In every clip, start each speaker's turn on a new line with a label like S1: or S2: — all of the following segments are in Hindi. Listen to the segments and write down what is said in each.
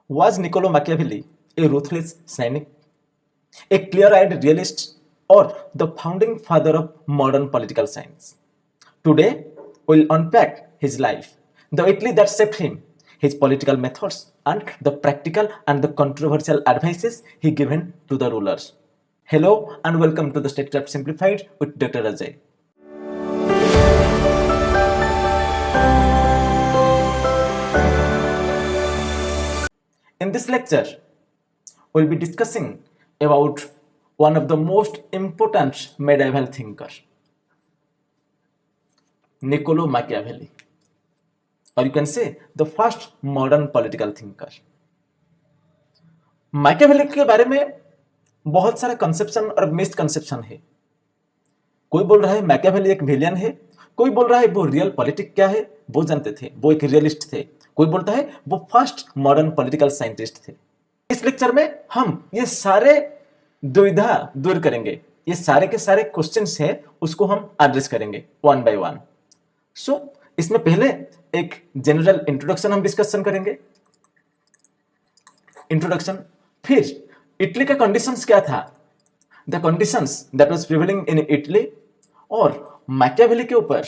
S1: Was Niccolo Machiavelli a ruthless cynic, a clear-eyed realist, or the founding father of modern political science? Today, we'll unpack his life, the Italy that shaped him, his political methods, and the practical and the controversial advices he given to the rulers. Hello and welcome to the Statecraft Simplified with Dr. Ajay. In this lecture, we'll be discussing about one of the most important medieval thinkers, Niccolo Machiavelli, or you can say the first modern political thinker. Machiavelli के बारे में बहुत सारा कंसेप्शन और मिसकंसेप्शन है। कोई बोल रहा है मैकियावेली एक विलियन है, कोई बोल रहा है वो रियल पॉलिटिक क्या है वो जानते थे, वो एक रियलिस्ट थे, कोई बोलता है वो फर्स्ट मॉडर्न पॉलिटिकल साइंटिस्ट थे। इस लेक्चर में हम ये सारे दुविधा दूर करेंगे, ये सारे के सारे क्वेश्चंस हैं उसको हम एड्रेस करेंगे वन बाय वन। सो इसमें पहले एक जनरल इंट्रोडक्शन हम डिस्कशन करेंगे, इंट्रोडक्शन। फिर इटली का कंडीशंस क्या था, the conditions that was prevailing in Italy, और मैकियावेली के ऊपर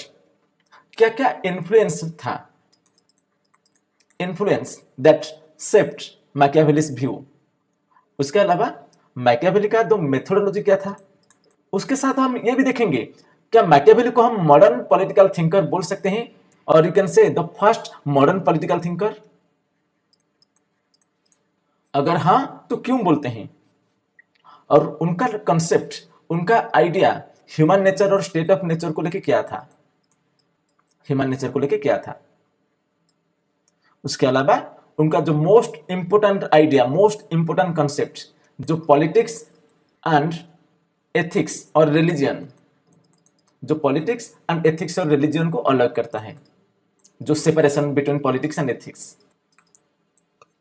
S1: क्या क्या इन्फ्लुएंस था, इन्फ्लुएंस दैट शेप्ड मैकियावेलीज व्यू। उसके अलावा मैकियावेली का दो मेथोडोलॉजी क्या था, उसके साथ हम ये भी देखेंगे क्या मैकियावेली को हम मॉडर्न पॉलिटिकल थिंकर बोल सकते हैं, और you can say the first modern political thinker. अगर हां तो क्यों बोलते हैं, और उनका कंसेप्ट, उनका आइडिया ह्यूमन नेचर और स्टेट ऑफ नेचर को लेके क्या था, ह्यूमन नेचर को लेके क्या था। उसके अलावा उनका जो most important idea, most important concept, जो पॉलिटिक्स एंड एथिक्स और रिलीजन, जो पॉलिटिक्स एंड एथिक्स और रिलीजन को अलग करता है, जो separation between politics and ethics.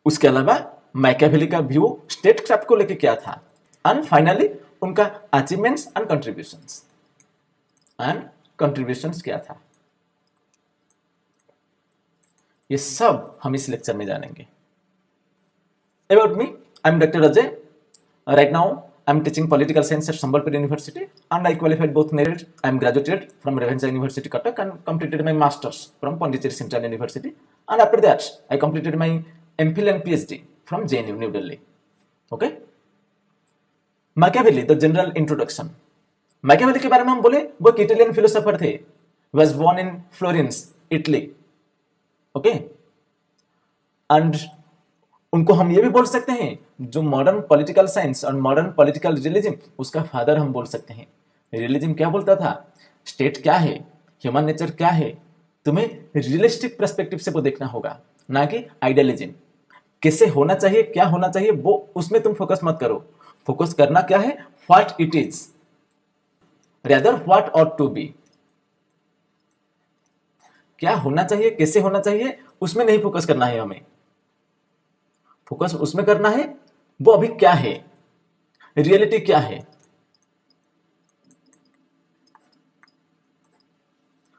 S1: उसके अलावा मैकियावेली का व्यू स्टेट क्राफ्ट को लेके क्या था, एंड फाइनली उनका अचीवमेंट्स एंड कंट्रीब्यूशंस क्या था। ये सब हम इस लेक्चर में जानेंगे। About me, I am doctor Ajay. Right now I am teaching political science at Sambalpur university and I qualified both NEET. I am graduated from Revenja University, Cuttack, and completed my masters from Pondicherry Central University. And after that, I completed my MPhil and PhD from JNU, New Delhi. Okay? Machiavelli, the general introduction. Machiavelli के बारे में हम बोले वो एक इटालियन फिलोसोफर थे, was born in Florence, Italy. Okay, and उनको हम ये भी बोल सकते हैं जो मॉडर्न पॉलिटिकल साइंस और मॉडर्न पॉलिटिकल रियलिज्म, उसका फादर हम बोल सकते हैं। रियलिज्म क्या बोलता था, स्टेट क्या है, ह्यूमन नेचर क्या है, तुम्हें रियलिस्टिक पर्सपेक्टिव से वो देखना होगा, ना कि आइडियलिज्म। कैसे होना चाहिए, क्या होना चाहिए, वो उसमें तुम फोकस मत करो। फोकस करना क्या है, what it is, rather what ought to be. क्या होना चाहिए, कैसे होना चाहिए, उसमें नहीं फोकस करना है हमें। फोकस उसमें करना है वो अभी क्या है, रियलिटी क्या है।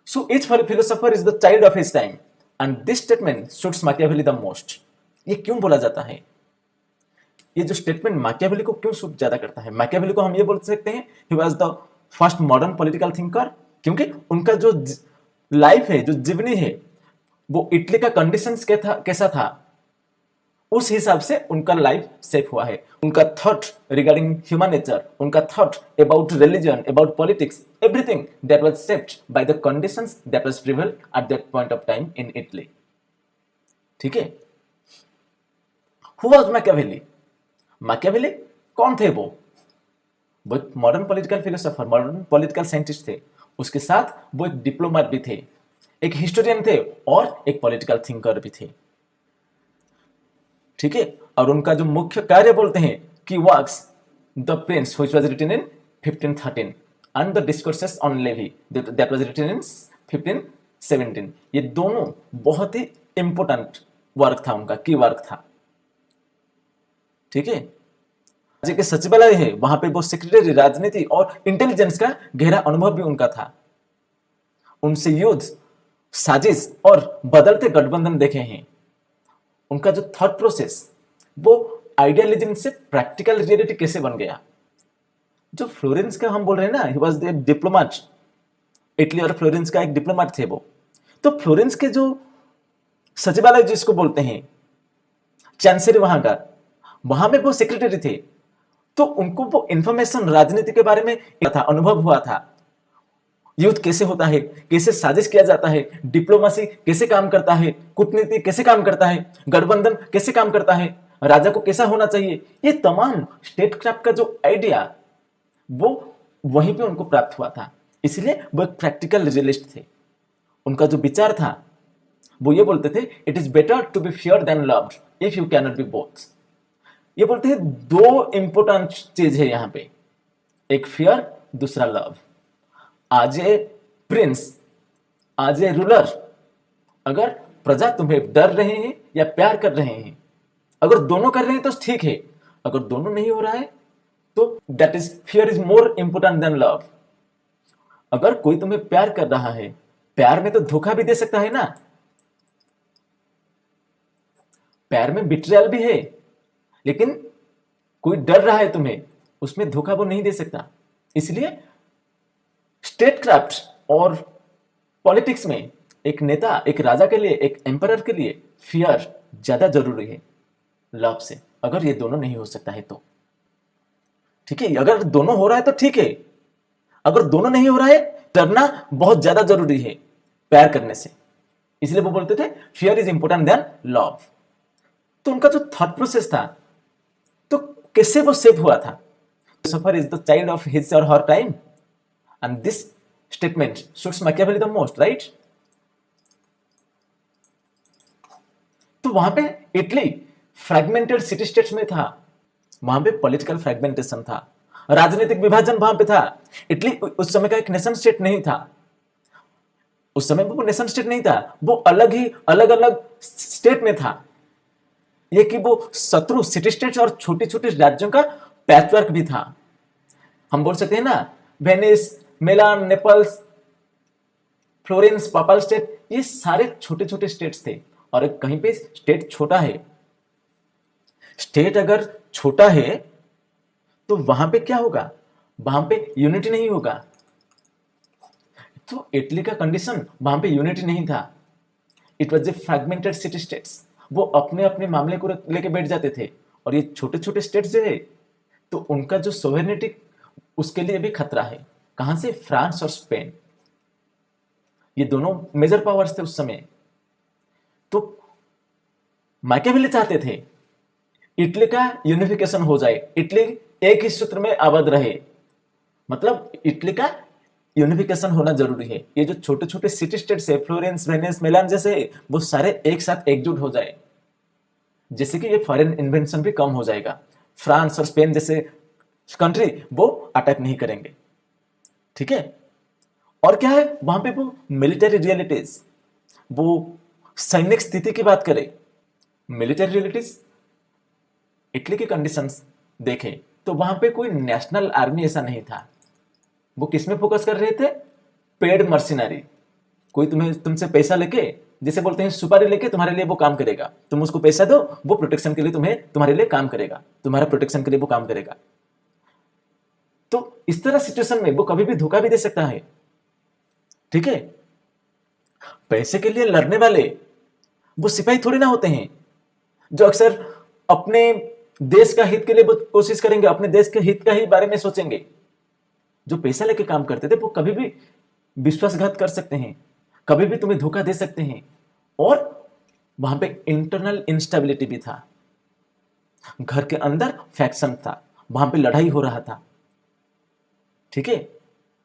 S1: So each philosopher is the child of his time and this statement suits Machiavelli the most. ये क्यों बोला जाता है, ये जो स्टेटमेंट मैकियावेली को क्यों सूट ज्यादा करता है। मैकियावेली को हम ये बोल सकते हैं he was the first modern political thinker, क्योंकि उनका जो लाइफ है, जो जीवनी है, वो इटली का कंडीशंस कैसा था, उस हिसाब से उनका लाइफ सेफ हुआ है। उनका थॉट रिगार्डिंग ह्यूमन नेचर, उनका thought about religion, about politics, everything that was shaped by the conditions that was prevail at that point of time in Italy. ठीक है, हु वाज मैकियावेली। मैकियावेली कौन थे वो modern political philosopher, modern political scientist थे। उसके साथ वो एक डिप्लोमेट भी थे, एक हिस्टोरियन थे, और एक पॉलिटिकल थिंकर भी थे। ठीक है, और उनका जो मुख्य कार्य बोलते हैं कि works the prince which was written in 1513 and the discourses on Livy that was written in 1517। ये दोनों बहुत ही इंपोर्टेंट वर्क था, उनका की वर्क था। ठीक है, राज्य के सचिवालय है, वहां पे वो सेक्रेटरी, राजनीति और इंटेलिजेंस का गहरा अनुभव भी उनका था। उनसे युद्ध, साजिश और बदलते गठबंधन देखे हैं। उनका जो थॉट प्रोसेस, वो आइडियलिज्म से प्रैक्टिकल रियलिटी कैसे बन गया। जो फ्लोरेंस का हम बोल रहे हैं ना, he was the diplomat, Italy और फ्लोरेंस का एक डिप्लोमेट थे वो। तो फ्लोरेंस के जो सचिवालय जिसको बोलते हैं, चांसलर वहां का, वहां में वो सेक्रेटरी थे। तो उनको वो इंफॉर्मेशन राजनीति के बारे में था, अनुभव हुआ था, युद्ध कैसे होता है, कैसे साजिश किया जाता है, डिप्लोमेसी कैसे काम करता है, कूटनीति कैसे काम करता है, गठबंधन कैसे काम करता है, राजा को कैसा होना चाहिए, ये तमाम स्टेट क्राफ्ट का जो आइडिया वो वहीं पे उनको प्राप्त हुआ था। इसलिए वो एक प्रैक्टिकल रियलिस्ट थे। उनका जो विचार था वो ये बोलते थे, it is better to be fear than loved if you cannot be both. ये बोलते हैं दो इंपॉर्टेंट चीज है यहां पे, एक फियर, दूसरा लव। आज ए प्रिंस, आज ए रूलर, अगर प्रजा तुम्हें डर रहे हैं या प्यार कर रहे हैं, अगर दोनों कर रहे हैं तो ठीक है, अगर दोनों नहीं हो रहा है तो that is fear is more important than love. अगर कोई तुम्हें प्यार कर रहा है, प्यार में तो धोखा भी दे सकता है ना, प्यार में बिट्रियल भी है, लेकिन कोई डर रहा है तुम्हें, उसमें धोखा वो नहीं दे सकता। इसलिए स्टेट क्राफ्ट और पॉलिटिक्स में एक नेता, एक राजा के लिए, एक एम्परर के लिए फियर ज्यादा जरूरी है लव से, अगर ये दोनों नहीं हो सकता है तो। ठीक है, अगर दोनों हो रहा है तो ठीक है, अगर दोनों नहीं हो रहा है, डरना बहुत ज्यादा जरूरी है प्यार करने से। इसलिए वो बोलते थे fear is important than love. तो उनका जो थॉट प्रोसेस था, तो कैसे वो सेव हुआ था, suffer is the child of his or her time and this statement suits Machiavelli the most, right. तो वहां पे इटली फ्रैगमेंटेड सिटी स्टेट्स में था, वहां पे पॉलिटिकल फ्रैगमेंटेशन था, राजनीतिक विभाजन वहां पे था। इटली उस समय का एक नेशन स्टेट नहीं था, उस समय वो नेशन स्टेट नहीं था, वो अलग ही अलग अलग स्टेट में था। ये कि वो शत्रु सिटी स्टेट्स और छोटी छोटी राज्यों का पैचवर्क भी था। हम बोल सकते हैं ना, वेनिस, मिलान, नेपल्स, फ्लोरेंस, पापल स्टेट, ये सारे छोटे छोटे स्टेट्स थे। और कहीं पे स्टेट छोटा है, स्टेट अगर छोटा है तो वहां पे क्या होगा, वहां पे यूनिटी नहीं होगा। तो इटली का कंडीशन, वहां पे यूनिटी नहीं था, it was a fragmented city states. वो अपने अपने मामले को लेके बैठ जाते थे, और ये छोटे छोटे स्टेट्स जो है, तो उनका जो सोवेरेनिटी, उसके लिए भी खतरा है। कहां से, फ्रांस और स्पेन, ये दोनों मेजर पावर्स थे उस समय। तो मैकियावेली चाहते थे इटली का यूनिफिकेशन हो जाए, इटली एक ही सूत्र में आबद्ध रहे, मतलब इटली का यूनिफिकेशन होना जरूरी है। ये जो छोटे छोटे सिटी स्टेट्स है, फ्लोरेंस, वेनिस, मिलान जैसे, वो सारे एक साथ एकजुट हो जाए, जैसे कि ये फॉरेन इन्वेंशन भी कम हो जाएगा। फ्रांस और स्पेन जैसे कंट्री वो अटैक नहीं करेंगे। ठीक है, और क्या है वहां पे, वो मिलिट्री रियलिटीज, वो सैनिक स्थिति की बात करें, मिलिट्री रियलिटीज, इटली की कंडीशंस देखें तो वहां पे कोई नेशनल आर्मी ऐसा नहीं था। वो किस में फोकस कर रहे थे, पेड मर्सिनरी। कोई तुमसे पैसा लेके, जिसे बोलते हैं सुपारी लेके, तुम्हारे लिए वो काम करेगा, तुम उसको पैसा दो, वो प्रोटेक्शन के लिए तुम्हारे लिए काम करेगा, तुम्हारा प्रोटेक्शन के लिए वो काम करेगा। तो इस तरह सिचुएशन में वो कभी भी धोखा भी दे सकता है। ठीक है, पैसे के लिए लड़ने वाले वो सिपाही थोड़ी ना होते हैं जो अक्सर अपने देश का हित के लिए कोशिश करेंगे, अपने देश के हित का ही बारे में सोचेंगे। जो पैसा लेके काम करते थे वो कभी भी विश्वासघात कर सकते हैं, कभी भी तुम्हें धोखा दे सकते हैं। और वहां पे इंटरनल इंस्टेबिलिटी भी था, घर के अंदर फैक्शन था, वहां पे लड़ाई हो रहा था। ठीक है,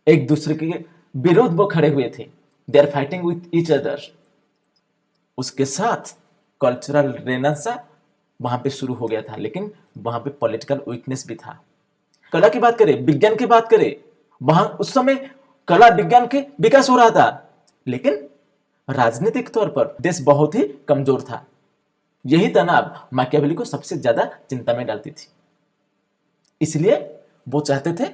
S1: एक दूसरे के विरोध वो खड़े हुए थे, they are fighting with each other. उसके साथ कल्चरल रेनेसां वहां पे शुरू हो गया था, लेकिन वहां पे पॉलिटिकल वीकनेस भी था। कला की बात करें, विज्ञान की बात करें, वहां उस समय कला विज्ञान के विकास हो रहा था, लेकिन राजनीतिक तौर पर देश बहुत ही कमजोर था। यही तनाव मैकियावेली को सबसे ज्यादा चिंता में डालती थी। इसलिए वो चाहते थे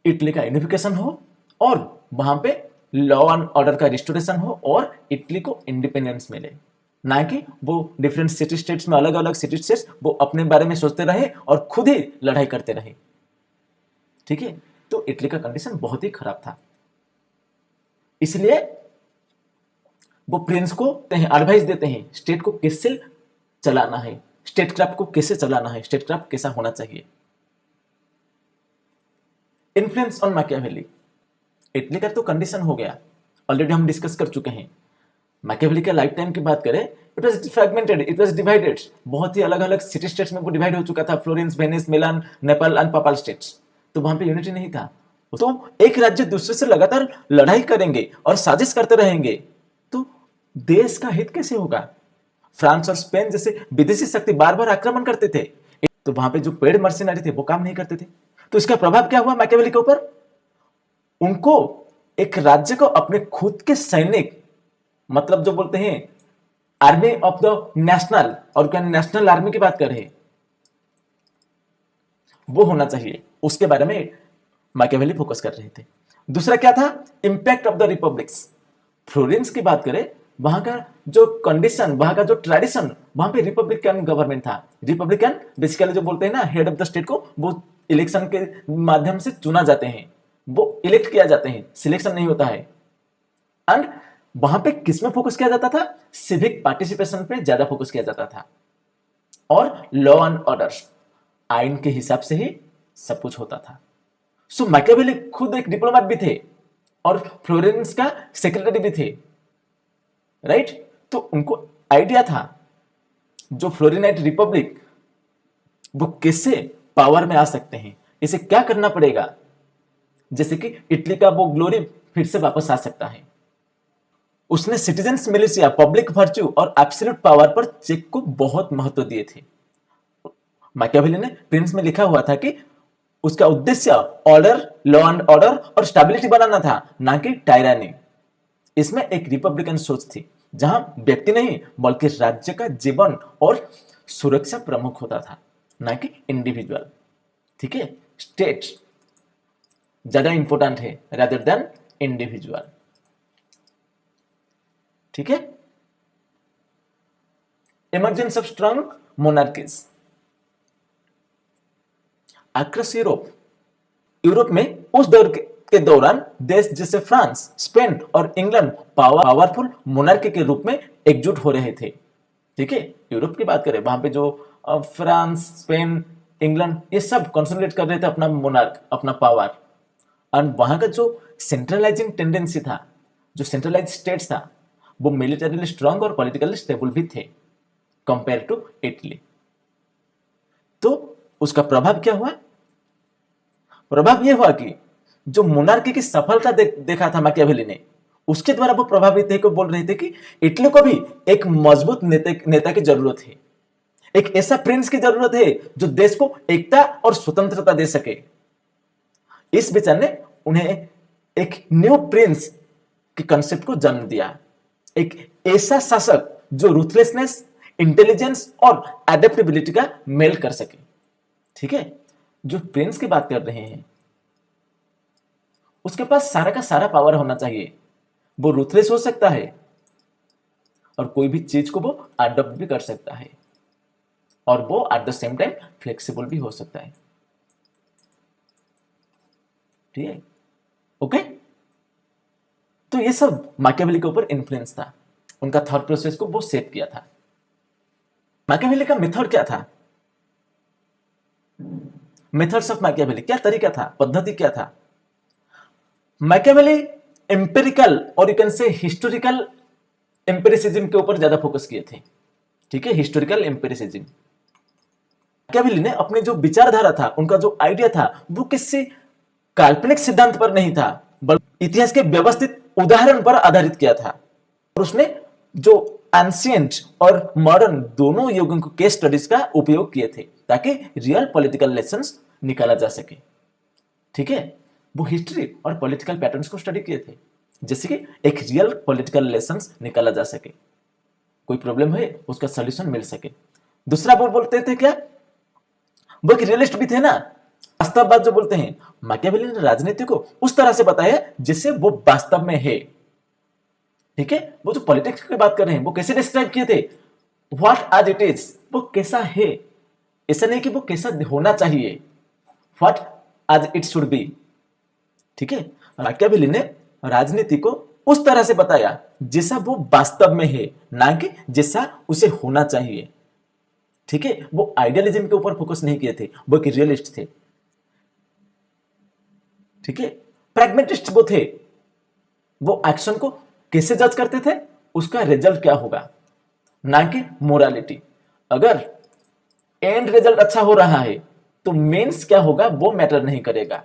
S1: इटली का यूनिफिकेशन हो, और वहां पे लॉ एंड ऑर्डर का रिस्टोरेशन हो, और इटली को इंडिपेंडेंस मिले। ना कि वो डिफरेंट सिटी स्टेट्स में अलग अलग सिटी स्टेट्स वो अपने बारे में सोचते रहे और खुद ही लड़ाई करते रहे। ठीक है, तो इटली का कंडीशन बहुत ही खराब था, इसलिए वो प्रिंस को एडवाइस देते हैं स्टेट को कैसे चलाना है, स्टेट क्राफ्ट को कैसे चलाना है, स्टेट क्राफ्ट कैसा होना चाहिए। इन्फ्लुएंस ऑन मैकियावेली, इटली का तो कंडीशन हो गया, ऑलरेडी हम डिस्कस कर चुके हैं। मैकियावेली के लाइफ टाइम की बात करें, it was fragmented, it was divided, बहुत ही अलग अलग सिटी स्टेट्स में वो डिवाइड हो चुका था, Florence, Venice, Milan, Naples and Papal States. तो वहां पे यूनिटी नहीं था। तो एक राज्य दूसरे से लगातार लड़ाई करेंगे और साजिश करते रहेंगे तो देश का हित कैसे होगा। फ्रांस और स्पेन जैसे विदेशी शक्ति बार बार आक्रमण करते थे, तो वहां पे जो पेड मर्सिनरी थे वो काम नहीं करते थे। तो इसका प्रभाव क्या हुआ मैकियावेली के ऊपर, उनको एक राज्य को अपने खुद के सैनिक, मतलब जो बोलते हैं आर्मी ऑफ द नेशनल, और क्या नेशनल आर्मी की बात कर रहे हैं, वो होना चाहिए, उसके बारे में मैकियावेली फोकस कर रहे थे। दूसरा क्या था, impact of the republics. Florence की बात करें, वहां का जो कंडीशन, वहां का जो ट्रेडिशन, वहां पे रिपब्लिकन गवर्नमेंट था। रिपब्लिकन बेसिकली जो बोलते हैं ना, हेड ऑफ द स्टेट को वो इलेक्शन के माध्यम से चुना जाते हैं, वो इलेक्ट किया जाते हैं, सिलेक्शन नहीं होता है। एंड वहां पे किस में फोकस किया जाता था, सिविक पार्टिसिपेशन पे ज्यादा फोकस किया जाता था, और लॉ एंड ऑर्डर, आइन के हिसाब से ही सब कुछ होता था। सो मैकियावेली खुद एक डिप्लोमेट भी थे और फ्लोरेंस का सेक्रेटरी भी थे, राइट। तो उनको आइडिया था जो फ्लोरिनाइट रिपब्लिक वो कैसे पावर में आ सकते हैं, इसे क्या करना पड़ेगा, जैसे कि इटली का वो ग्लोरी फिर से वापस आ सकता है। उसने सिटीजन्स मिलिशिया, पब्लिक वर्च्यू और एब्सोल्यूट पावर पर चेक को बहुत महत्व दिए थे। मैकियावेली ने प्रिंस में लिखा हुआ था कि उसका उद्देश्य ऑर्डर, लॉ एंड ऑर्डर और स्टेबिलिटी बनाना था, ना कि टायरानी। इसमें एक रिपब्लिकन सोच थी जहां व्यक्ति नहीं बल्कि राज्य का जीवन और सुरक्षा प्रमुख होता था, ना कि इंडिविजुअल। ठीक है, स्टेट ज्यादा इंपॉर्टेंट है रादर देन इंडिविजुअल। ठीक है, emergence of strong monarchies across Europe. Europe में उस दौर के दौरान देश जैसे फ्रांस, स्पेन और इंग्लैंड पावरफुल मोनार्की के रूप में एकजुट हो रहे थे। ठीक है, यूरोप की बात करें, वहां पे जो फ्रांस, स्पेन, इंग्लैंड, ये सब कंसोलिडेट कर रहे थे अपना मोनार्क, अपना पावर। और वहां का जो सेंट्रलाइजिंग टेंडेंसी था, जो सेंट्रलाइज स्टेट्स था, वो मिलिटरीली स्ट्रांग और पॉलिटिकली स्टेबल भी थे कंपेयर टू इटली। तो उसका प्रभाव क्या हुआ, प्रभाव यह हुआ कि जो मोनार्की की सफलता देखा था मैकियावेली ने, उसके द्वारा वो प्रभावित थे, को बोल रहे थे कि इटली को भी एक मजबूत नेता की जरूरत है, एक ऐसा प्रिंस की जरूरत है जो देश को एकता और स्वतंत्रता दे सके। इस विचार ने उन्हें एक न्यू प्रिंस के कंसेप्ट को जन्म दिया, एक ऐसा शासक जो रूथलेसनेस, इंटेलिजेंस और एडेप्टेबिलिटी का मेल कर सके। ठीक है, जो प्रिंस की बात कर रहे हैं उसके पास सारा का सारा पावर होना चाहिए, वो रूथलेस हो सकता है और कोई भी चीज को वो अडॉप्ट भी कर सकता है, और वो at the same time flexible भी हो सकता है। ठीक है, ओके। तो ये सब मैकियावेली के ऊपर इन्फ्लुएंस था, उनका थॉट प्रोसेस को वो सेट किया था। मैकियावेली का मेथड क्या था, मेथड्स ऑफ मैकियावेली, क्या तरीका था, पद्धति क्या था। मैकियावेली एम्पिरिकल और you can say historical empiricism के ऊपर ज्यादा फोकस किए थे। ठीक है, हिस्टोरिकल एम्पिरिसिज्म। मैकियावेली ने अपने जो विचारधारा था, उनका जो आइडिया था, वो किसी काल्पनिक सिद्धांत पर नहीं था बल्कि इतिहास के व्यवस्थित उदाहरण पर आधारित किया था। और उसने जो एंशिएंट और मॉडर्न दोनों युगों के केस स्टडीज का उपयोग किए थे ताकि रियल पॉलिटिकल लेसन्स निकाला जा सके। ठीक है, वो हिस्ट्री और पॉलिटिकल पैटर्न्स को स्टडी किए थे, जैसे कि एक रियल पॉलिटिकल लेसन्स निकाला जा सके, कोई प्रॉब्लम है उसका सॉल्यूशन मिल सके। दूसरा वो बोलते थे क्या, वो एक रियलिस्ट भी थे ना, वास्तववाद जो बोलते हैं। मैकियावेली ने राजनीति को उस तरह से बताया जिससे वो वास्तव में है। ठीक है, वो जो पॉलिटिक्स की बात कर रहे हैं वो कैसे डिस्क्राइब किए थे, व्हाट आज इट इज, वो कैसा है, ऐसा नहीं कि वो कैसा होना चाहिए, व्हाट आज इट शुड बी। ठीक है, मैकियावेली ने राजनीति को उस तरह से बताया जैसा वो वास्तव में है, ना कि जैसा उसे होना चाहिए। ठीक है, वो आइडियलिज्म के ऊपर फोकस नहीं किए थे, वो एक रियलिस्ट थे। ठीक है, प्रैग्मेटिस्ट वो थे, वो एक्शन को कैसे जज करते थे, उसका रिजल्ट क्या होगा, ना कि मोरालिटी। अगर एंड रिजल्ट अच्छा हो रहा है तो मीन्स क्या होगा वो मैटर नहीं करेगा,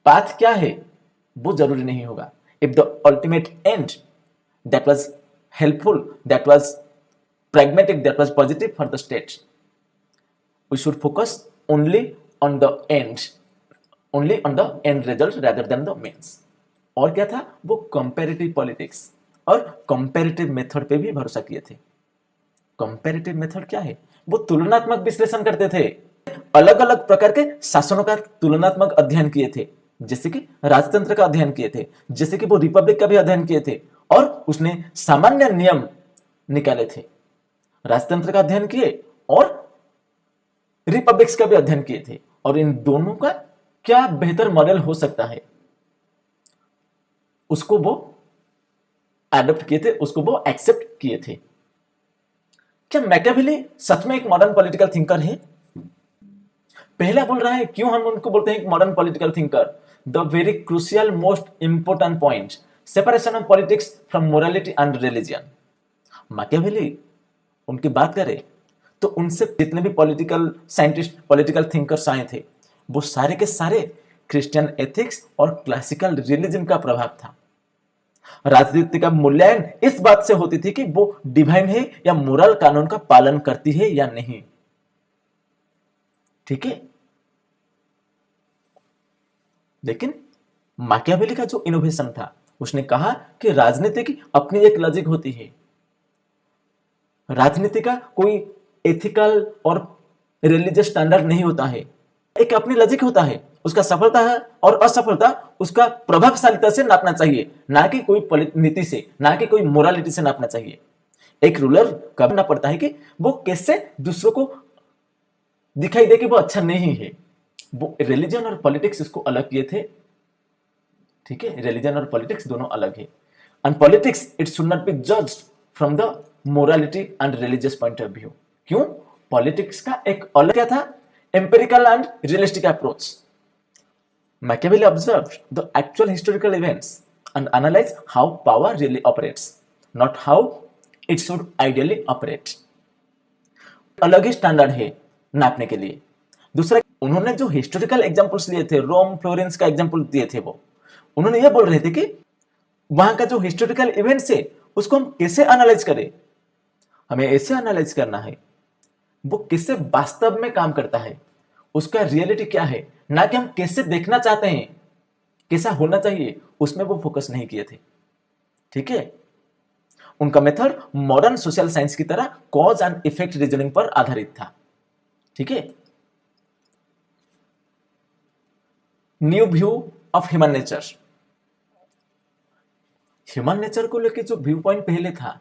S1: पाथ क्या है वो जरूरी नहीं होगा। If the ultimate and that was helpful, that was pragmatic, that was positive for the state, we should focus only on the end, only on the end result rather than the means। और क्या था, वो कंपैरेटिव पॉलिटिक्स और कंपैरेटिव मेथड पे भी भरोसा किए थे। कंपैरेटिव मेथड क्या है, वो तुलनात्मक विश्लेषण करते थे, अलग अलग प्रकार के शासनों का तुलनात्मक अध्ययन किए थे, जैसे कि राजतंत्र का अध्ययन किए थे, जैसे कि वो रिपब्लिक का भी अध्ययन किए थे, और उसने सामान्य नियम निकाले थे। राजतंत्र का अध्ययन किए और रिपब्लिक्स का भी अध्ययन किए थे, और इन दोनों का क्या बेहतर मॉडल हो सकता है उसको वो एडॉप्ट किए थे, उसको वो एक्सेप्ट किए थे। क्या मैकियावेली सच में एक मॉडर्न पॉलिटिकल थिंकर है? पहला बोल रहा है क्यों हम उनको बोलते हैं एक modern political thinker, the very crucial most important point, separation of politics from morality and religion. Machiavelli उनकी बात करें तो उनसे जितने भी पॉलिटिकल साइंटिस्ट, पॉलिटिकल थिंकर्स आए थे, वो सारे के सारे क्रिश्चियन एथिक्स और क्लासिकल रिलीजन का प्रभाव था। राजनीति का मूल्यांकन इस बात से होती थी कि वो डिवाइन है या मोरल कानून का पालन करती है या नहीं। ठीक है, लेकिन मैकियावेली का जो इनोवेशन था, उसने कहा कि राजनीति की अपनी एक लॉजिक होती है, राजनीति का कोई एथिकल और रिलीजियस स्टैंडर्ड नहीं होता है, एक अपनी लॉजिक होता है, उसका सफलता है और असफलता उसका प्रभावशालिता से नापना चाहिए, ना कि कोई नीति से, ना कि कोई मोरालिटी से नापना चाहिए। एक रूलर का ना पड़ता है कि वो कैसे दूसरों को दिखाई दे कि वो अच्छा नहीं है। वो रिलीजन और पॉलिटिक्स इसको अलग किए थे। ठीक है, रिलीजन और पॉलिटिक्स दोनों अलग है, and politics it should not be judged from the morality and religious point of view. क्यों? पॉलिटिक्स का एक अलग क्या था, empirical and realistic approach. Machiavelli observed the actual historical events and analyzed how power really operates, not how it should ideally operate। अलग ही स्टैंडर्ड है नापने के लिए। दूसरा, उन्होंने जो हिस्टोरिकल एग्जांपल्स लिए थे, रोम फ्लोरेंस का एग्जांपल दिए थे, वो उन्होंने ये बोल रहे थे कि वहां का जो हिस्टोरिकल इवेंट्स है उसको हम कैसे एनालाइज करें, हमें ऐसे एनालाइज करना है वो कैसे वास्तव में काम करता है, उसका रियलिटी क्या है, ना कि हम कैसे देखना चाहते हैं, कैसा होना चाहिए, उसमें वो फोकस नहीं किए थे। ठीक है, उनका मेथड मॉडर्न सोशल साइंस की तरह कॉज एंड इफेक्ट रीजनिंग पर आधारित था। ठीक है, new view of human nature, human nature को लेकर जो व्यू पॉइंट पहले था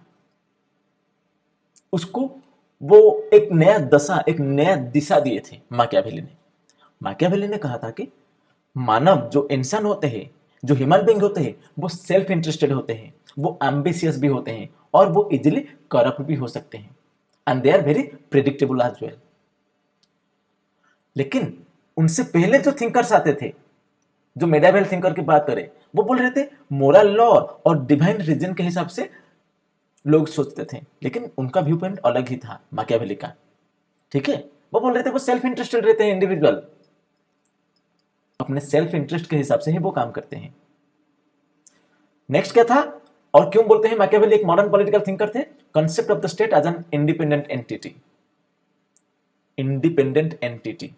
S1: उसको वो एक नया दशा, एक नया दिशा दिए थे मैकियावेली ने। मैकियावेली ने कहा था कि मानव जो इंसान होते हैं, जो ह्यूमन बीइंग होते हैं, वो सेल्फ इंटरेस्टेड होते हैं, वो एम्बिशियस भी होते हैं, और वो इजिली करप्ट भी हो सकते हैं, and they are very predictable as well. लेकिन उनसे पहले जो थिंकर्स आते थे, जो मेडिएवल थिंकर की बात करें, वो बोल रहे थे मोरल लॉ और डिवाइन रीजन के हिसाब से लोग सोचते थे, लेकिन उनका व्यू पॉइंट अलग ही था मैकियावेली का। ठीक है, वो बोल रहे थे वो सेल्फ इंटरेस्टेड रहते हैं, इंडिविजुअल अपने सेल्फ इंटरेस्ट के हिसाब से ही वो काम करते हैं। नेक्स्ट क्या था, और क्यों बोलते हैं मैकियावेली एक मॉडर्न पॉलिटिकल थिंकर थे, concept of the state as an independent entity. Independent entity,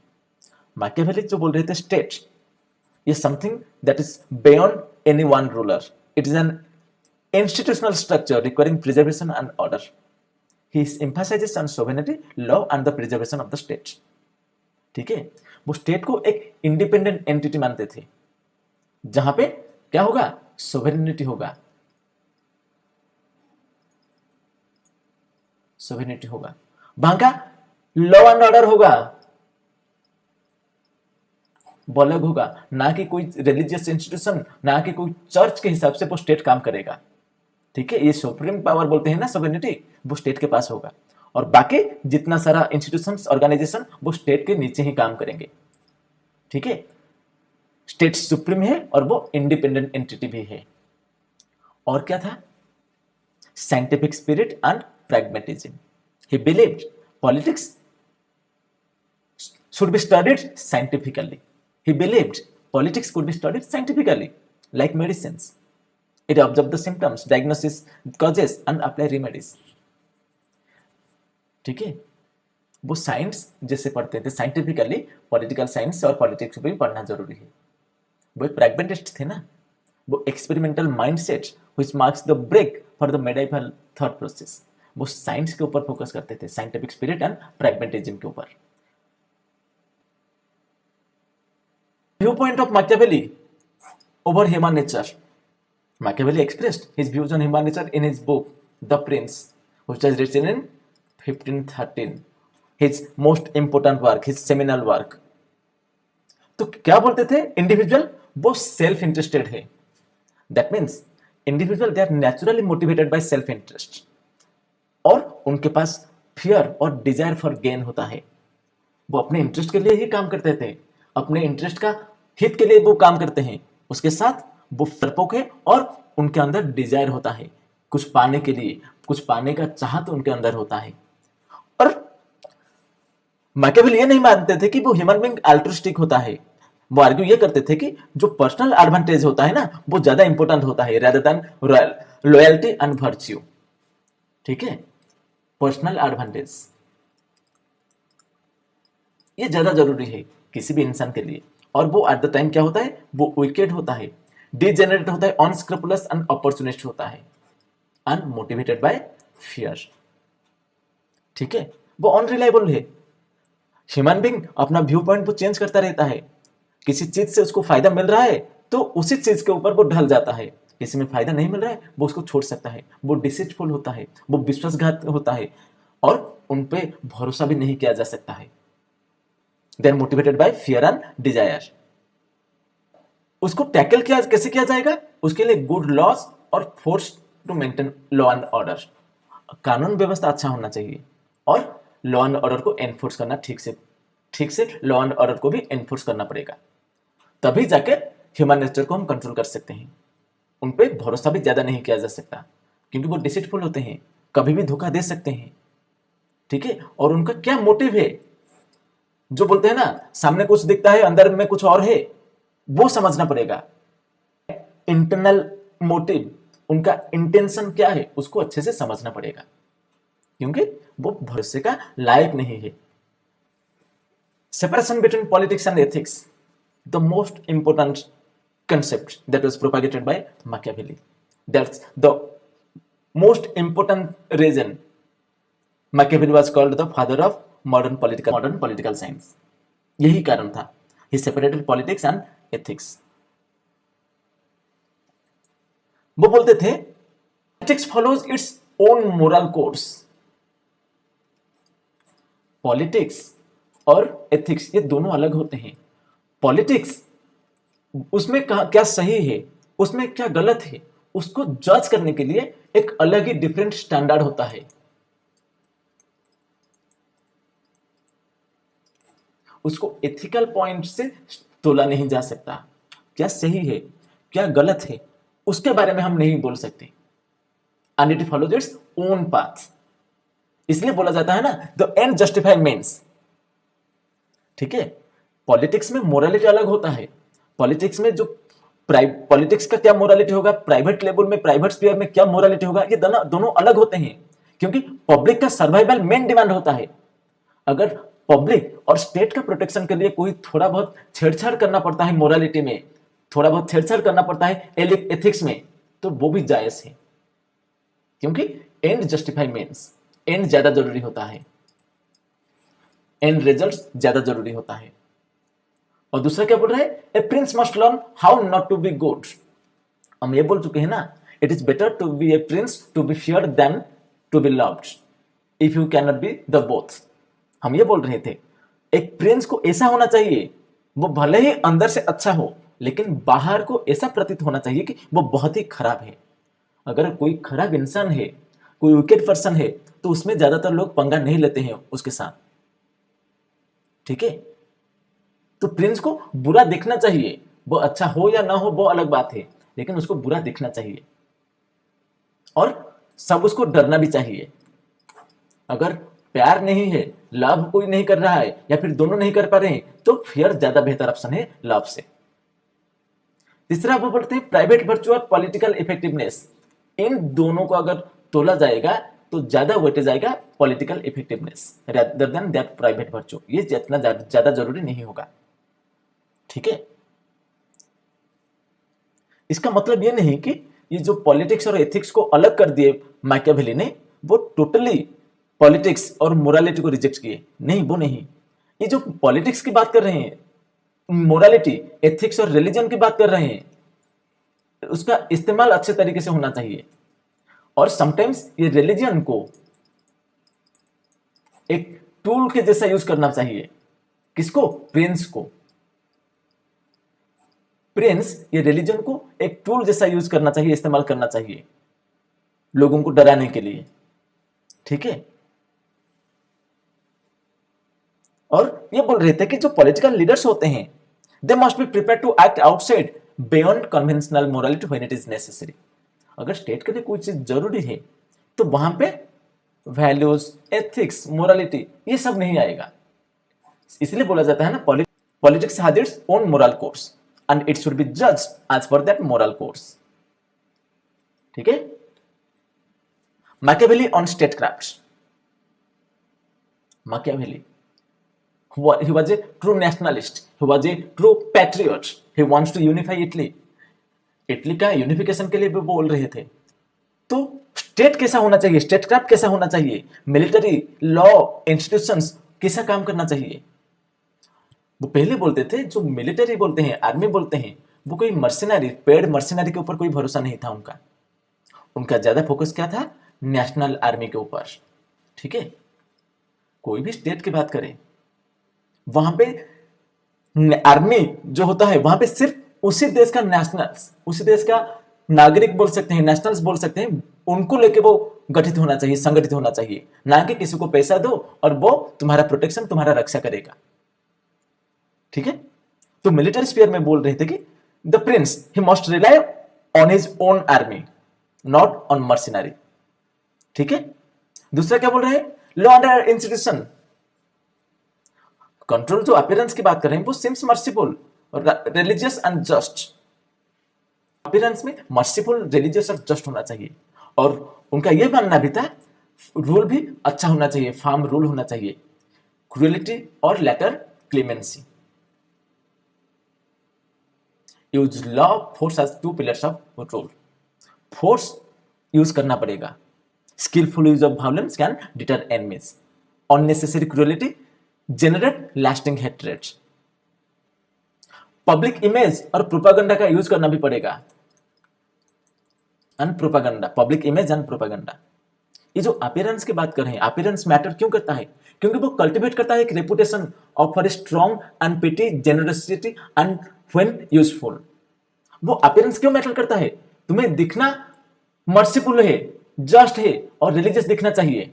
S1: Machiavelli जो बोल रहे थे state is something that is beyond any one ruler. It is an institutional structure requiring preservation and order. He emphasizes on sovereignty, law and the preservation of the state. ठीक है, वो स्टेट को एक इंडिपेंडेंट एंटिटी मानते थे, जहां पे क्या होगा, सोवेरेनिटी होगा, सोवेनिटी होगा, वहां का लॉ एंड ऑर्डर होगा, बॉलग होगा, ना कि कोई रिलीजियस इंस्टीट्यूशन, ना कि कोई चर्च के हिसाब से वो स्टेट काम करेगा। ठीक है, ये सुप्रीम पावर बोलते हैं ना सोवेनिटी, वो स्टेट के पास होगा, और बाकी जितना सारा इंस्टीट्यूशन ऑर्गेनाइजेशन वो स्टेट के नीचे ही काम करेंगे। ठीक है, स्टेट सुप्रीम है और वो इंडिपेंडेंट एंटिटी भी है। और क्या था? Scientific spirit and pragmatism. He believed politics should be studied scientifically. He believed politics could be studied scientifically, like medicines. It observed the symptoms, diagnosis causes, and apply remedies. ठीक है, वो साइंस जैसे पढ़ते थे साइंटिफिकली, पॉलिटिकल साइंस और पॉलिटिक्स भी पढ़ना जरूरी है। वो एक प्रैग्मेटिस्ट थे ना, वो experimental mindset which marks the break for the medieval thought process, वो साइंस के ऊपर फोकस करते थे, साइंटिफिक स्पिरिट एंड प्रैग्मेटिज्म के ऊपर। View point of Machiavelli over human nature. Machiavelli expressed his views on human nature in his book The Prince, which was written in 1513, his most important work, his seminal work. तो क्या बोलते थे? इंडिविजुअल वो सेल्फ इंटरेस्टेड है, that means individual they are naturally motivated by self interest, और उनके पास फियर और डिजायर फॉर गेन होता है। वो अपने इंटरेस्ट के लिए ही काम करते थे, अपने इंटरेस्ट का हित के लिए वो काम करते हैं, उसके साथ वो डरपोक है और उनके अंदर डिजायर होता है, कुछ पाने के लिए, कुछ पाने का चाहत उनके अंदर होता है। और मैकियावेली ये नहीं मानते थे कि वो ह्यूमन बीइंग अल्ट्रुइस्टिक होता है, वो आर्ग्यू ये करते थे कि जो पर्सनल एडवांटेज होता है ना, वो ज्यादा इंपॉर्टेंट होता है rather than loyalty and virtue. ठीक है, पर्सनल एडवांटेज ये ज्यादा जरूरी है किसी भी इंसान के लिए, और वो एट द टाइम क्या होता है? वो विकेड होता है, डिजेनरेट होता है, अनस्क्रपुलस एंड अपॉर्चुनिस्ट होता है, अनमोटिवेटेड बाय फियर। ठीक है, वो अनरिलायबल है। ह्यूमन बीइंग अपना व्यू पॉइंट वो चेंज करता रहता है, किसी चीज से उसको फायदा मिल रहा है तो उसी चीज के ऊपर वो ढल जाता है, किसी में फायदा नहीं मिल रहा है वो उसको छोड़ सकता है, वो डिसीटफुल होता है, वो विश्वासघात होता है, और उन पे भरोसा भी नहीं किया जा सकता है। They are motivated by fear and desire. उसको टैकल किया कैसे किया जाएगा? उसके लिए गुड लॉज और force to maintain law and order, कानून व्यवस्था अच्छा होना चाहिए, और लॉ एंड ऑर्डर को एनफोर्स करना ठीक से लॉ एंड ऑर्डर को भी एनफोर्स करना पड़ेगा, तभी जाके ह्यूमन नेचर को हम कंट्रोल कर सकते हैं। उन पे भरोसा भी ज्यादा नहीं किया जा सकता, क्योंकि वो डिसीटफुल होते हैं, कभी भी धोखा दे सकते हैं। ठीक है, और उनका क्या मोटिव है, जो बोलते हैं ना सामने कुछ दिखता है अंदर में कुछ और है, वो समझना पड़ेगा। इंटरनल मोटिव, उनका इंटेंशन क्या है, उसको अच्छे से समझना पड़ेगा, क्योंकि वो भरोसे का लायक नहीं है। Separation between politics and ethics, the most important concept that was propagated by Machiavelli. That's the most important reason Machiavelli was called the father of modern political science. यही कारण था, he separated politics and ethics. वो बोलते थे ethics follows its own moral course. Politics और एथिक्स ये दोनों अलग होते हैं। पॉलिटिक्स उसमें क्या सही है, उसमें क्या गलत है, उसको जज करने के लिए एक अलग ही डिफरेंट स्टैंडर्ड होता है। उसको एथिकल पॉइंट से तोला नहीं जा सकता, क्या सही है क्या गलत है उसके बारे में हम नहीं बोल सकते, and it follows its own path. इसलिए बोला जाता है ना द एंड जस्टिफाई मीन्स। ठीक है, पॉलिटिक्स में मोरालिटी अलग होता है। पॉलिटिक्स में जो पॉलिटिक्स का क्या मोरालिटी होगा, प्राइवेट लेवल में, प्राइवेट स्फीयर में क्या मोरालिटी होगा, ये दोनों अलग होते हैं, क्योंकि पब्लिक का सर्वाइवल मेन डिमांड होता है। अगर पब्लिक और स्टेट का प्रोटेक्शन के लिए कोई थोड़ा बहुत छेड़छाड़ करना पड़ता है मोरालिटी में, थोड़ा बहुत छेड़छाड़ करना पड़ता है एथिक्स में, तो वो भी जायज है, क्योंकि एंड जस्टिफाई मीन्स, एंड ज्यादा जरूरी होता है, एंड रिजल्ट ज्यादा जरूरी होता है। और दूसरा क्या बोल रहा है, a prince must learn how not to be good. हम ये बोल चुके हैं ना, it is better to be a prince to be feared than to be loved. If you can not be the both. हम ये बोल रहे थे एक प्रिंस को ऐसा होना चाहिए, वो भले ही अंदर से अच्छा हो लेकिन बाहर को ऐसा प्रतीत होना चाहिए कि वो बहुत ही खराब है। अगर कोई खराब इंसान है, कोई विकेट पर्सन है, तो उसमें ज्यादातर लोग पंगा नहीं लेते हैं उसके साथ। ठीक है, तो प्रिंस को बुरा दिखना चाहिए, वो अच्छा हो या ना हो वो अलग बात है, लेकिन उसको बुरा दिखना चाहिए और सब उसको डरना भी चाहिए। अगर प्यार नहीं है, लव कोई नहीं कर रहा है या फिर दोनों नहीं कर पा रहे हैं, तो फिर ज्यादा बेहतर ऑप्शन है लव से। तीसरा वो बोलते हैं प्राइवेट वर्च्यू और पॉलिटिकल इफेक्टिवनेस। इन दोनों को अगर तोला जाएगा तो ज्यादा वेटेज आएगा political effectiveness rather than that private virtue. ये जितना ज्यादा जरूरी नहीं होगा। ठीक है, इसका मतलब ये नहीं कि ये जो पॉलिटिक्स और एथिक्स को अलग कर दिए मैकियावेली ने, वो टोटली पॉलिटिक्स और मोरालिटी को रिजेक्ट किए, नहीं वो नहीं। ये जो पॉलिटिक्स की बात कर रहे हैं, मोरालिटी, एथिक्स और रिलीजन की बात कर रहे हैं, उसका इस्तेमाल अच्छे तरीके से होना चाहिए। और समटाइम्स ये रिलीजन को एक टूल के जैसा यूज करना चाहिए। किसको? प्रिंस को। प्रिंस ये रिलीजन को एक टूल जैसा यूज करना चाहिए, इस्तेमाल करना चाहिए लोगों को डराने के लिए। ठीक है, और ये बोल रहे थे कि जो पॉलिटिकल लीडर्स होते हैं they must be prepare to act outside beyond conventional morality when it is necessary. अगर स्टेट के लिए कोई चीज जरूरी है तो वहां पे वैल्यूज, एथिक्स, मोरालिटी ये सब नहीं आएगा। इसलिए बोला जाता है ना politics has its own moral course and it should be judged as per that moral course. ठीक है, Machiavelli on state crafts. Machiavelli he was a true nationalist, he was a true patriot, he wants to unify Italy। Italy का यूनिफिकेशन के लिए भी बोल रहे थे। तो स्टेट कैसा होना चाहिए, स्टेट क्राफ्ट कैसा होना चाहिए, मिलिट्री, लॉ, इंस्टीट्यूशंस कैसा काम करना चाहिए। वो पहले बोलते थे, जो मिलिट्री बोलते हैं, आर्मी बोलते हैं, वो कोई मर्सिनरी, पेड मर्सिनरी के ऊपर कोई भरोसा नहीं था उनका। उनका ज्यादा फोकस क्या था? नेशनल आर्मी के ऊपर। ठीक है, कोई भी स्टेट की बात करें वहां पे आर्मी जो होता है वहां पे सिर्फ उसी देश का नेशनल्स, उसी देश का नागरिक बोल सकते हैं, नेशनल्स बोल सकते हैं, उनको लेके वो गठित होना चाहिए, संगठित होना चाहिए, ना कि किसी को पैसा दो और वो तुम्हारा प्रोटेक्शन, तुम्हारा रक्षा करेगा। ठीक है, तो मिलिट्री स्फीयर में बोल रहे थे कि the prince he must rely on his own army not on mercenary. ठीक है, दूसरा क्या बोल रहे हैं? Law and institution control. जो अपीयरेंस की बात कर रहे हैं वो seems merciful, religious and just. Appearance में मर्सीफुल, रिलीजियस और जस्ट होना चाहिए। और उनका यह मानना भी था रूल भी अच्छा होना चाहिए, फार्म रूल होना चाहिए, क्रुएलिटी और later clemency. Use law force as two pillars of rule. Force use करना पड़ेगा। Skilful use of violence can deter enemies. Unnecessary cruelty generate lasting hatred. Public image और प्रोपागेंडा का यूज करना भी पड़ेगा। And propaganda, public image and propaganda. ये जो अपीयरेंस की बात कर रहे हैं, अपीयरेंस मैटर क्यों करता है? क्योंकि वो कल्टीवेट करता है एक reputation of for strong and pity generosity and when useful. वो अपीयरेंस क्यों मैटर करता है? तुम्हें दिखना मर्सीफुल है, जस्ट है और रिलीजियस दिखना चाहिए,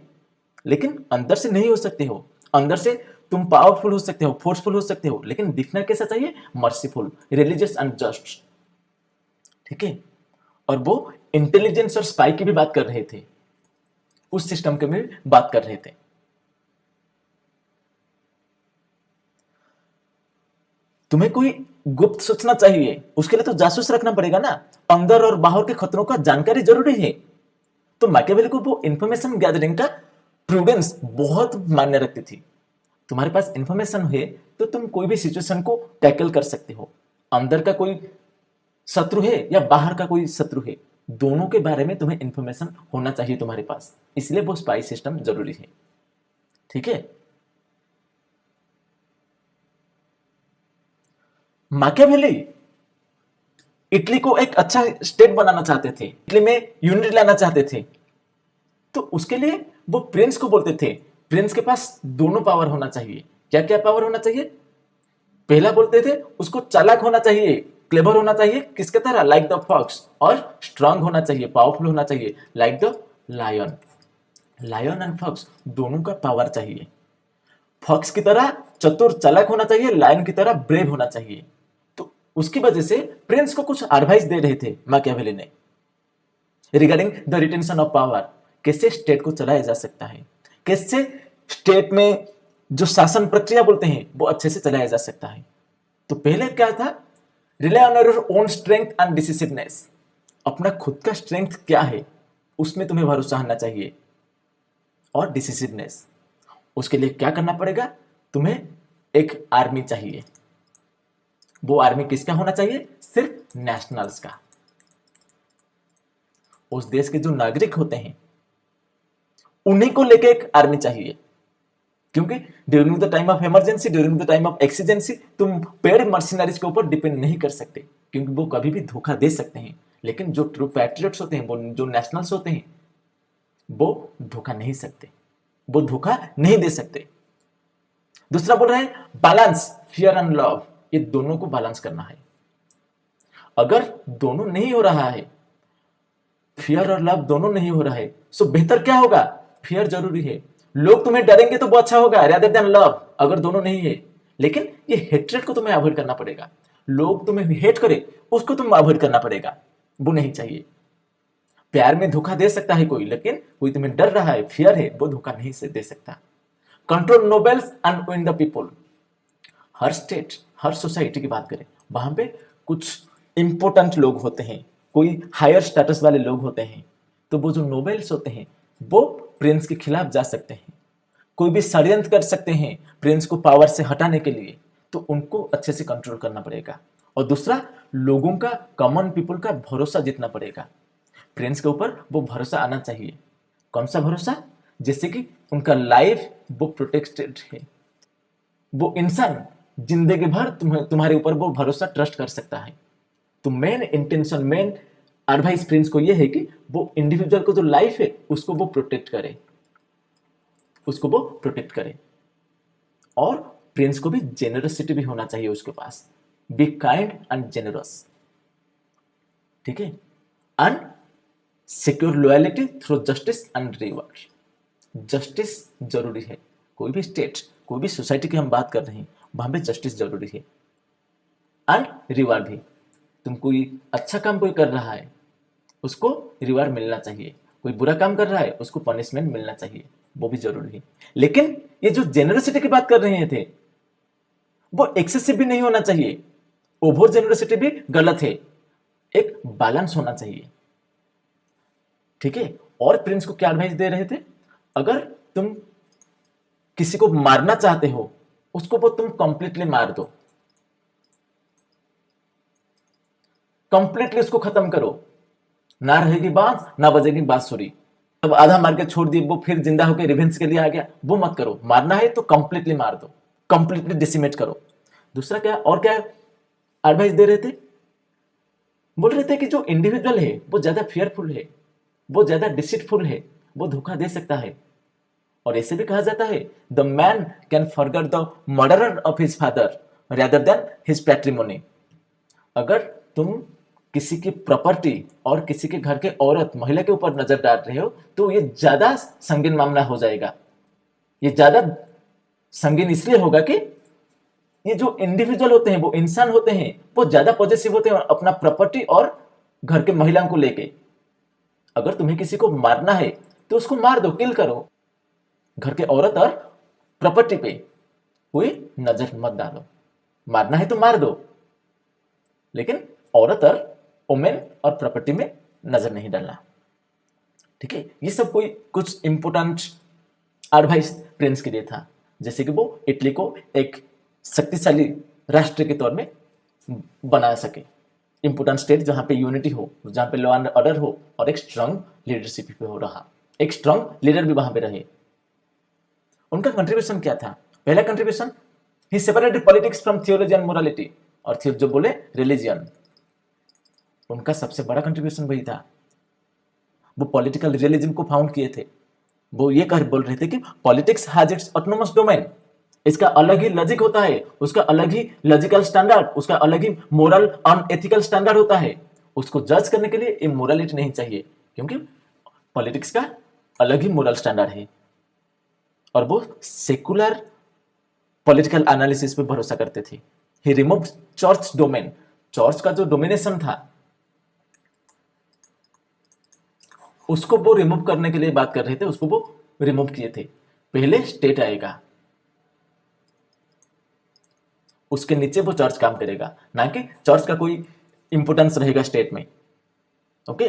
S1: लेकिन अंदर से नहीं हो सकते हो। अंदर से तुम पावरफुल हो सकते हो, फोर्सफुल हो सकते हो, लेकिन दिखना कैसा चाहिए? Merciful, religious and just. ठीक है, और वो इंटेलिजेंस और स्पाई की भी बात कर रहे थे, उस सिस्टम के भी बात कर रहे थे। तुम्हें कोई गुप्त सूचना चाहिए, उसके लिए तो जासूस रखना पड़ेगा ना। अंदर और बाहर के खतरों का जानकारी जरूरी है। तो मैकियावेली को वो इंफॉर्मेशन गैदरिंग का प्रूडेंस बहुत मान्य रखती थी। तुम्हारे पास इंफॉर्मेशन है तो तुम कोई भी सिचुएशन को टैकल कर सकते हो। अंदर का कोई शत्रु है या बाहर का कोई शत्रु है, दोनों के बारे में तुम्हें इंफॉर्मेशन होना चाहिए तुम्हारे पास, इसलिए वो स्पाई सिस्टम जरूरी है। ठीक है, मैकियावेली इटली को एक अच्छा स्टेट बनाना चाहते थे, इटली में यूनिटी लाना चाहते थे। तो उसके लिए वो प्रिंस को बोलते थे प्रिंस के पास दोनों पावर होना चाहिए। क्या क्या पावर होना चाहिए? पहला बोलते थे उसको चालाक होना चाहिए, क्लेवर होना चाहिए, किसके तरह? Like the fox. और स्ट्रांग होना चाहिए, पावरफुल होना चाहिए, like the lion. Lion and fox दोनों का पावर चाहिए। फॉक्स की तरह चतुर चालाक होना चाहिए, लायन की तरह ब्रेव होना चाहिए। तो उसकी वजह से प्रिंस को कुछ एडवाइस दे रहे थे मैकियावेली ने regarding the retention of power. कैसे स्टेट को चलाया जा सकता है, कैसे स्टेट में जो शासन प्रक्रिया बोलते हैं वो अच्छे से चलाया जा सकता है। तो पहले क्या था? Rely on your own strength and decisiveness. अपना खुद का स्ट्रेंथ क्या है उसमें तुम्हें भरोसा होना चाहिए, और डिसिसिवनेस। उसके लिए क्या करना पड़ेगा? तुम्हें एक आर्मी चाहिए। वो आर्मी किसका होना चाहिए? सिर्फ नेशनल्स का। उस देश के जो नागरिक होते हैं उन्हीं को लेके एक आर्मी चाहिए, क्योंकि during the time of emergency, during the time of exigency तुम पेड मर्सिनरीज के ऊपर डिपेंड नहीं कर सकते, क्योंकि वो कभी भी धोखा दे सकते हैं। लेकिन जो ट्रू पैट्रियट्स होते हैं, वो जो नेशनल्स होते हैं, वो धोखा नहीं सकते, वो धोखा नहीं दे सकते। दूसरा बोल रहे हैं बैलेंस फियर एंड लव। ये दोनों को बैलेंस करना है। अगर दोनों नहीं हो रहा है, फियर और लव दोनों नहीं हो रहा है, सो बेहतर क्या होगा? फियर जरूरी है। लोग तुम्हें डरेंगे तो वो अच्छा होगा rather than लव, अगर दोनों नहीं है। लेकिन ये हेट्रेड को तुम्हें अवॉइड करना पड़ेगा। लोग तुम्हें हेट करे उसको तुम अवॉइड करना पड़ेगा, वो नहीं चाहिए। प्यार में धोखा दे सकता है कोई, लेकिन कोई तुम्हें डर रहा है, फियर है, वो धोखा नहीं से दे सकता। Control nobles and win the people. Her state, her society की बात करें, वहां पे कुछ इंपोर्टेंट लोग होते हैं, कोई हायर स्टेटस वाले लोग होते हैं। तो वो जो नोबेल्स होते हैं वो प्रिंस के खिलाफ जा सकते हैं, कोई भी षड्यंत्र कर सकते हैं प्रिंस को पावर से हटाने के लिए। तो उनको अच्छे से कंट्रोल करना पड़ेगा। और दूसरा, लोगों का, कॉमन पीपल का भरोसा जीतना पड़ेगा। प्रिंस के ऊपर वो भरोसा आना चाहिए। कौन सा भरोसा? जैसे कि उनका लाइफ वो प्रोटेक्टेड है, वो इंसान जिंदगी भर तुम्हारे ऊपर वो भरोसा ट्रस्ट कर सकता है। तो main intention, main advice Prince को ये है कि वो इंडिविजुअल को जो लाइफ है उसको वो प्रोटेक्ट करे, उसको वो प्रोटेक्ट करे। और प्रिंस को भी जेनरसिटी भी होना चाहिए उसके पास, बी काइंड एंड जेनरस, ठीक है। And secure loyalty through justice and reward. Justice जरूरी है। कोई भी स्टेट, कोई भी सोसाइटी की हम बात कर रहे हैं, वहां पे जस्टिस जरूरी है। एंड रिवार्ड भी। तुम कोई अच्छा काम कोई कर रहा है उसको रिवार्ड मिलना चाहिए, कोई बुरा काम कर रहा है उसको पनिशमेंट मिलना चाहिए, वो भी जरूरी है। लेकिन ये जो जेनरसिटी की बात कर रहे थे वो एक्सेसिव भी नहीं होना चाहिए, ओवर जेनरसिटी भी गलत है, एक बैलेंस होना चाहिए, ठीक है। और प्रिंस को क्या एडवाइस दे रहे थे? अगर तुम किसी को मारना चाहते हो उसको वो तुम कंप्लीटली मार दो, कंप्लीटली उसको खत्म करो। ना रहेगी बांस, ना बजेगी बांसुरी। अब आधा मार के छोड़ दी, वो फिर जिंदा होकर रिवेंज के लिए आ गया, वो मत करो। मारना है तो कंप्लीटली मार दो, कंप्लीटली डिसिमेट करो। दूसरा क्या, और क्या एडवाइस दे रहे थे? बोल रहे थे कि जो इंडिविजुअल है वो ज्यादा फियरफुल है, वो ज्यादा डिसीटफुल है, वो धोखा दे सकता है। और ऐसे भी कहा जाता है the man can forget the murderer of his father rather than his patrimony. अगर तुम किसी की प्रॉपर्टी और किसी के घर के औरत, महिला के ऊपर नजर डाल रहे हो तो ये ज्यादा संगीन मामला हो जाएगा। ये ज्यादा संगीन इसलिए होगा कि ये जो इंडिविजुअल होते हैं, वो इंसान होते हैं, वो ज्यादा पॉजिटिव होते हैं अपना प्रॉपर्टी और घर के महिलाओं को लेके। अगर तुम्हें किसी को मारना है तो उसको मार दो, किल करो। घर के औरत और प्रॉपर्टी पे कोई नजर मत डालो। मारना है तो मार दो, लेकिन औरत और वुमेन और प्रॉपर्टी में नजर नहीं डालना, ठीक है। ये सब कोई कुछ इंपोर्टेंट एडवाइस प्रिंस के लिए था, जैसे कि वो इटली को एक शक्तिशाली राष्ट्र के तौर में बना सके, इंपोर्टेंट स्टेट जहां पे यूनिटी हो, जहां पे लॉ एंड ऑर्डर हो, और एक स्ट्रांग लीडरशिप भी हो रहा, एक स्ट्रांग लीडर भी वहां पे रहे। उनका कंट्रीब्यूशन क्या था? पहला contribution, he separated politics from theology and morality, और जो बोले रिलीजियन। उनका सबसे बड़ा कंट्रीब्यूशन वही था, वो पॉलिटिकल रियलिज्म को फाउंड किए थे। वो ये कह बोल रहे थे कि politics has it's autonomous domain, इसका अलग ही लॉजिक होता है, उसका अलग ही लॉजिकल स्टैंडर्ड, उसका अलग ही मोरल और एथिकल स्टैंडर्ड होता है। उसको जज करने के लिए इमोरलिटी नहीं चाहिए, क्योंकि पॉलिटिक्स का अलग ही मोरल स्टैंडर्ड है। और वो सेकुलर पॉलिटिकल एनालिसिस पे भरोसा करते थे। ही रिमूव चर्च डोमेन, चर्च का जो डोमिनेशन था उसको वो रिमूव करने के लिए बात कर रहे थे, उसको वो रिमूव किए थे। पहले स्टेट आएगा, उसके नीचे वो चर्च काम करेगा, ना कि चर्च का कोई इंपोर्टेंस रहेगा स्टेट में। ओके।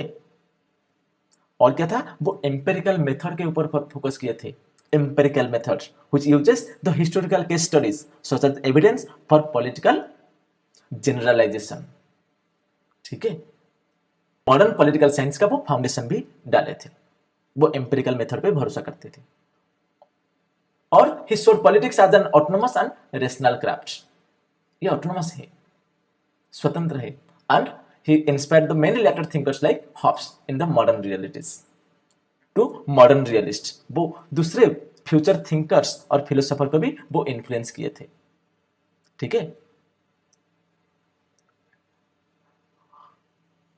S1: और क्या था, वो एम्पेरिकल मेथड के ऊपर फोकस किए थे। Empirical method which uses the historical case studies such as evidence for political generalisation. ठीक है। मॉडर्न पॉलिटिकल साइंस का वो फाउंडेशन भी डाले थे। वो एम्पेरिकल मेथड पे भरोसा करते थे। और he showed politics as an autonomous and rational craft. ये ऑटोनोमस है, स्वतंत्र है। And he inspired the many later thinkers like Hobbes in the modern realities to modern realist। वो दूसरे फ्यूचर थिंकर्स और फिलोसोफर को भी वो इन्फ्लुएंस किए थे। ठीक है।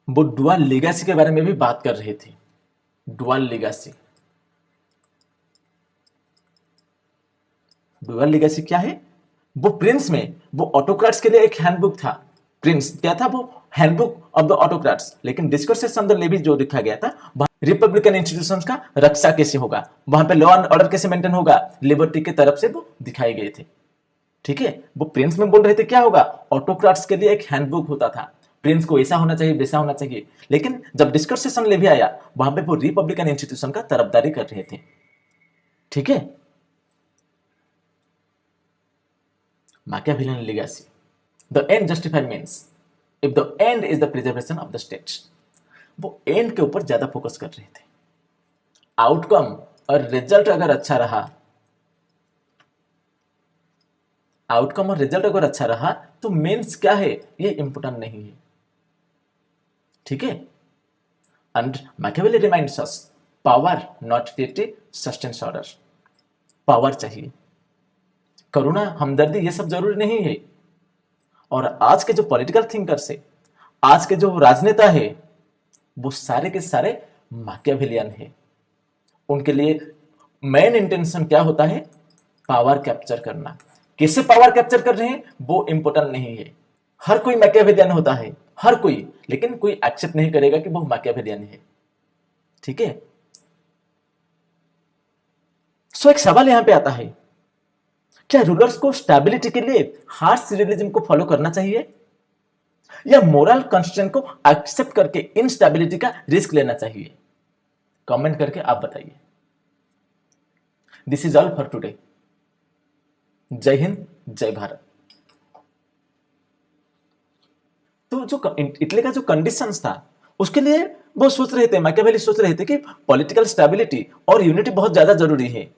S1: वो डुअल लीगेसी के बारे में भी बात कर रहे थे। डुअल लीगेसी, डुअल लीगेसी क्या है? वो प्रिंस में वो ऑटोक्रेट्स के लिए एक हैंडबुक था। प्रिंस क्या था? वो हैंडबुक ऑफ द ऑटोक्रेट्स। लेकिन डिस्कोर्सेस ऑन द लेवी जो लिखा गया था, रिपब्लिकन इंस्टीट्यूशंस का रक्षा कैसे होगा, वहां पे लॉ एंड ऑर्डर कैसे मेंटेन होगा, लिबर्टी की तरफ से वो दिखाए गए थे। ठीक है। वो प्रिंस में बोल रहे थे क्या होगा, ऑटोक्रेट्स के लिए एक हैंडबुक होता था, प्रिंस को ऐसा होना चाहिए, वैसा होना चाहिए। लेकिन जब डिस्कोर्सेस ऑन लेवी आया, वहां पे वो रिपब्लिकन इंस्टीट्यूशन का तरफदारी कर रहे थे। ठीक है। Machiavellian legacy. The end justify means if the end is the preservation of the state। वो एंड के ऊपर ज्यादा फोकस कर रहे थे। आउटकम और रिजल्ट अगर अच्छा रहा, आउटकम और रिजल्ट अगर अच्छा रहा तो मीन्स क्या है ये इंपोर्टेंट नहीं है। ठीक है। And Machiavelli reminds us power not pity sustains order. Power चाहिए, करुणा, हमदर्दी, ये सब जरूरी नहीं है। और आज के जो पॉलिटिकल थिंकर्स है, आज के जो राजनेता है, वो सारे के सारे मैकियावेलियन है। उनके लिए मेन इंटेंशन क्या होता है? पावर कैप्चर करना। कैसे पावर कैप्चर कर रहे हैं वो इंपोर्टेंट नहीं है। हर कोई मैकियावेलियन होता है, हर कोई, लेकिन कोई एक्सेप्ट नहीं करेगा कि वो मैकियावेलियन है। ठीक है। सो एक सवाल यहां पे आता है, क्या रूलर्स को स्टेबिलिटी के लिए हार्श रियलिज्म को फॉलो करना चाहिए या मोरल कंस्ट्रेंट को एक्सेप्ट करके इनस्टेबिलिटी का रिस्क लेना चाहिए? कमेंट करके आप बताइए। This is all for today. जय हिंद, जय भारत। तो जो इटली का जो कंडीशंस था उसके लिए वो सोच रहे थे, मैकियावेली सोच रहे थे कि पॉलिटिकल स्टेबिलिटी और यूनिटी बहुत ज्यादा जरूरी है।